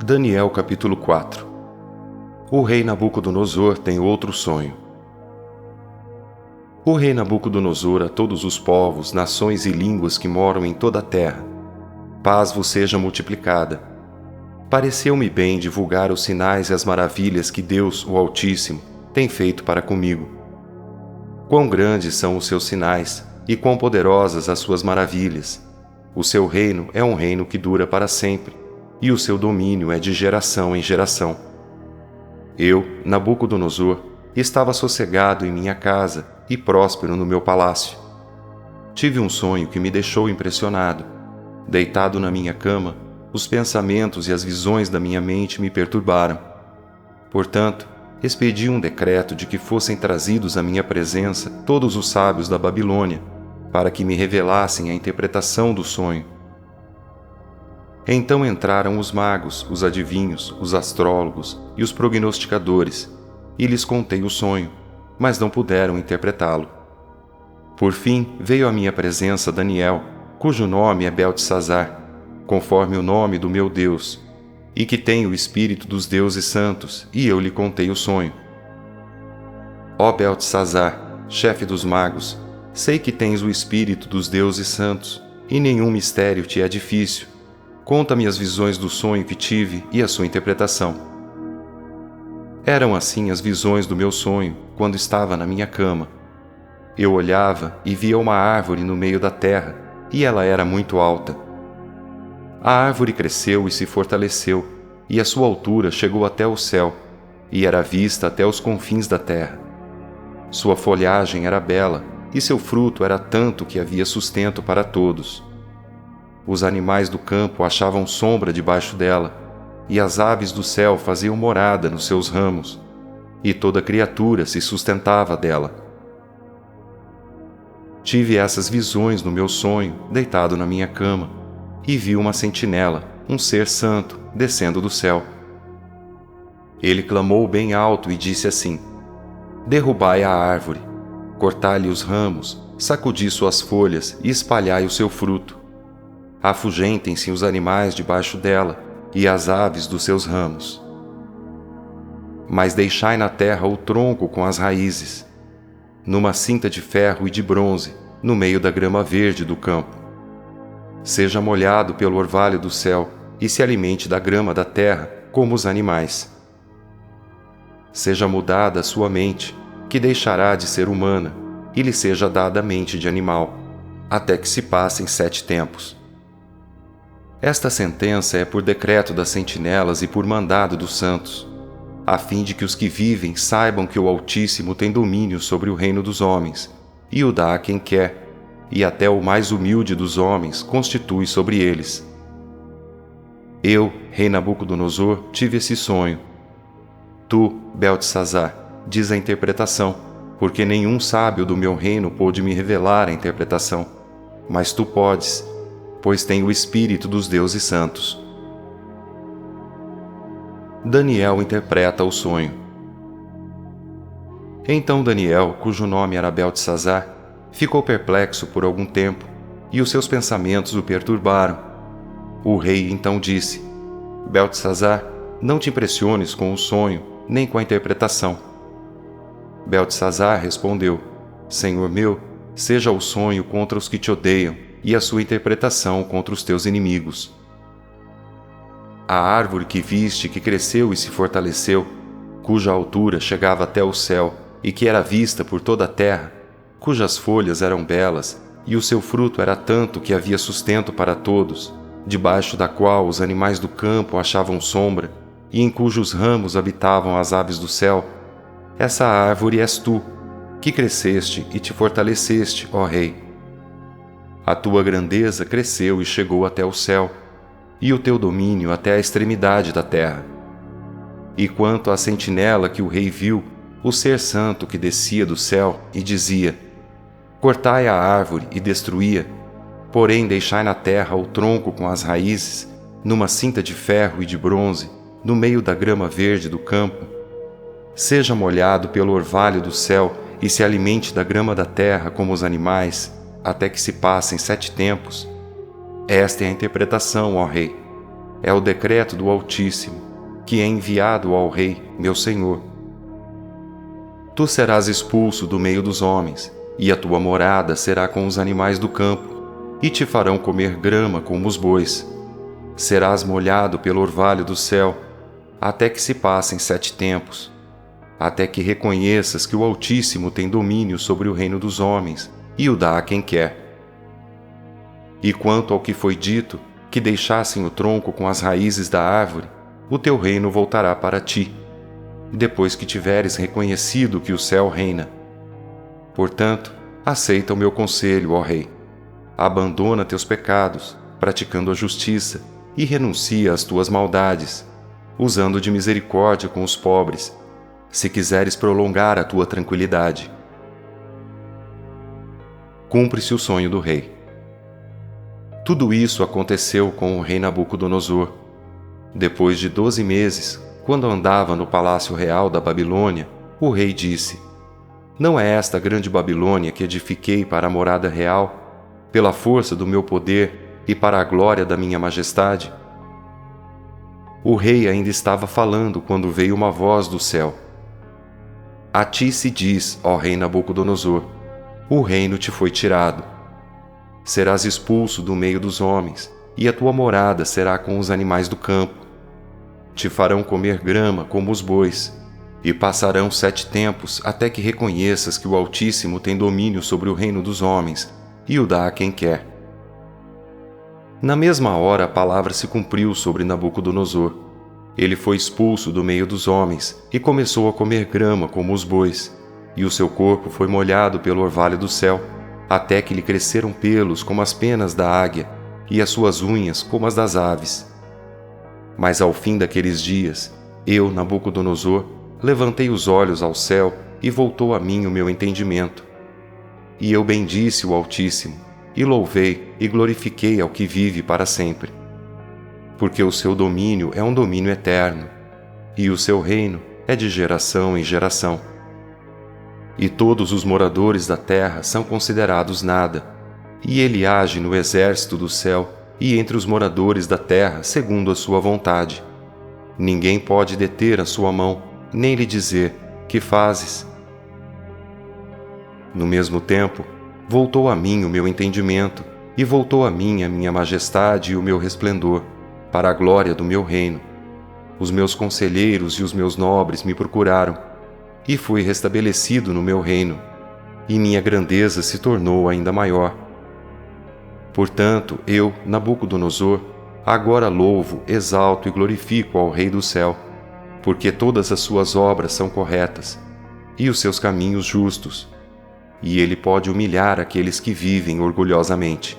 Daniel capítulo 4. O rei Nabucodonosor tem outro sonho. O rei Nabucodonosor a todos os povos, nações e línguas que moram em toda a terra, paz vos seja multiplicada. Pareceu-me bem divulgar os sinais e as maravilhas que Deus, o Altíssimo, tem feito para comigo. Quão grandes são os seus sinais e quão poderosas as suas maravilhas. O seu reino é um reino que dura para sempre, e o seu domínio é de geração em geração. Eu, Nabucodonosor, estava sossegado em minha casa e próspero no meu palácio. Tive um sonho que me deixou impressionado. Deitado na minha cama, os pensamentos e as visões da minha mente me perturbaram. Portanto, expedi um decreto de que fossem trazidos à minha presença todos os sábios da Babilônia, para que me revelassem a interpretação do sonho. Então entraram os magos, os adivinhos, os astrólogos e os prognosticadores, e lhes contei o sonho, mas não puderam interpretá-lo. Por fim veio à minha presença Daniel, cujo nome é Beltesazar, conforme o nome do meu Deus, e que tem o espírito dos deuses santos, e eu lhe contei o sonho. Ó Beltesazar, chefe dos magos, sei que tens o espírito dos deuses santos, e nenhum mistério te é difícil. Conta-me as visões do sonho que tive e a sua interpretação. Eram assim as visões do meu sonho, quando estava na minha cama. Eu olhava e via uma árvore no meio da terra, e ela era muito alta. A árvore cresceu e se fortaleceu, e a sua altura chegou até o céu, e era vista até os confins da terra. Sua folhagem era bela, e seu fruto era tanto que havia sustento para todos. Os animais do campo achavam sombra debaixo dela, e as aves do céu faziam morada nos seus ramos, e toda criatura se sustentava dela. Tive essas visões no meu sonho, deitado na minha cama, e vi uma sentinela, um ser santo, descendo do céu. Ele clamou bem alto e disse assim: derrubai a árvore, cortai-lhe os ramos, sacudi suas folhas e espalhai o seu fruto. Afugentem-se os animais debaixo dela e as aves dos seus ramos. Mas deixai na terra o tronco com as raízes, numa cinta de ferro e de bronze, no meio da grama verde do campo. Seja molhado pelo orvalho do céu e se alimente da grama da terra como os animais. Seja mudada a sua mente, que deixará de ser humana, e lhe seja dada a mente de animal, até que se passem 7 tempos. Esta sentença é por decreto das sentinelas e por mandado dos santos, a fim de que os que vivem saibam que o Altíssimo tem domínio sobre o reino dos homens, e o dá a quem quer, e até o mais humilde dos homens constitui sobre eles. Eu, rei Nabucodonosor, tive esse sonho. Tu, Beltesazar, diz a interpretação, porque nenhum sábio do meu reino pôde me revelar a interpretação, mas tu podes, pois tem o espírito dos deuses santos. Daniel interpreta o sonho. Então Daniel, cujo nome era Beltesazar, ficou perplexo por algum tempo, e os seus pensamentos o perturbaram. O rei então disse: Beltesazar, não te impressiones com o sonho, nem com a interpretação. Beltesazar respondeu: Senhor meu, seja o sonho contra os que te odeiam, e a sua interpretação contra os teus inimigos. A árvore que viste que cresceu e se fortaleceu, cuja altura chegava até o céu e que era vista por toda a terra, cujas folhas eram belas e o seu fruto era tanto que havia sustento para todos, debaixo da qual os animais do campo achavam sombra e em cujos ramos habitavam as aves do céu, essa árvore és tu, que cresceste e te fortaleceste, ó Rei. A tua grandeza cresceu e chegou até o céu, e o teu domínio até a extremidade da terra. E quanto à sentinela que o rei viu, o ser santo que descia do céu e dizia: cortai a árvore e destruí-a, porém deixai na terra o tronco com as raízes, numa cinta de ferro e de bronze, no meio da grama verde do campo. Seja molhado pelo orvalho do céu e se alimente da grama da terra como os animais, até que se passem 7 tempos. Esta é a interpretação, ó rei. É o decreto do Altíssimo, que é enviado ao Rei, meu Senhor. Tu serás expulso do meio dos homens, e a tua morada será com os animais do campo, e te farão comer grama como os bois. Serás molhado pelo orvalho do céu, até que se passem 7 tempos, até que reconheças que o Altíssimo tem domínio sobre o reino dos homens, e o dá a quem quer. E quanto ao que foi dito, que deixassem o tronco com as raízes da árvore, o teu reino voltará para ti, depois que tiveres reconhecido que o céu reina. Portanto, aceita o meu conselho, ó Rei. Abandona teus pecados, praticando a justiça, e renuncia às tuas maldades, usando de misericórdia com os pobres, se quiseres prolongar a tua tranquilidade. Cumpre-se o sonho do rei. Tudo isso aconteceu com o rei Nabucodonosor. Depois de 12 meses, quando andava no palácio real da Babilônia, o rei disse: Não é esta grande Babilônia que edifiquei para a morada real, pela força do meu poder e para a glória da minha majestade? O rei ainda estava falando quando veio uma voz do céu: A ti se diz, ó rei Nabucodonosor, o reino te foi tirado. Serás expulso do meio dos homens, e a tua morada será com os animais do campo. Te farão comer grama como os bois, e passarão 7 tempos até que reconheças que o Altíssimo tem domínio sobre o reino dos homens, e o dá a quem quer. Na mesma hora a palavra se cumpriu sobre Nabucodonosor. Ele foi expulso do meio dos homens, e começou a comer grama como os bois, e o seu corpo foi molhado pelo orvalho do céu, até que lhe cresceram pelos como as penas da águia, e as suas unhas como as das aves. Mas ao fim daqueles dias, eu, Nabucodonosor, levantei os olhos ao céu e voltou a mim o meu entendimento. E eu bendisse o Altíssimo, e louvei e glorifiquei ao que vive para sempre. Porque o seu domínio é um domínio eterno, e o seu reino é de geração em geração. E todos os moradores da terra são considerados nada, e ele age no exército do céu e entre os moradores da terra segundo a sua vontade. Ninguém pode deter a sua mão, nem lhe dizer: que fazes? No mesmo tempo, voltou a mim o meu entendimento, e voltou a mim a minha majestade e o meu resplendor, para a glória do meu reino. Os meus conselheiros e os meus nobres me procuraram, e fui restabelecido no meu reino, e minha grandeza se tornou ainda maior. Portanto, eu, Nabucodonosor, agora louvo, exalto e glorifico ao Rei do céu, porque todas as suas obras são corretas, e os seus caminhos justos, e ele pode humilhar aqueles que vivem orgulhosamente.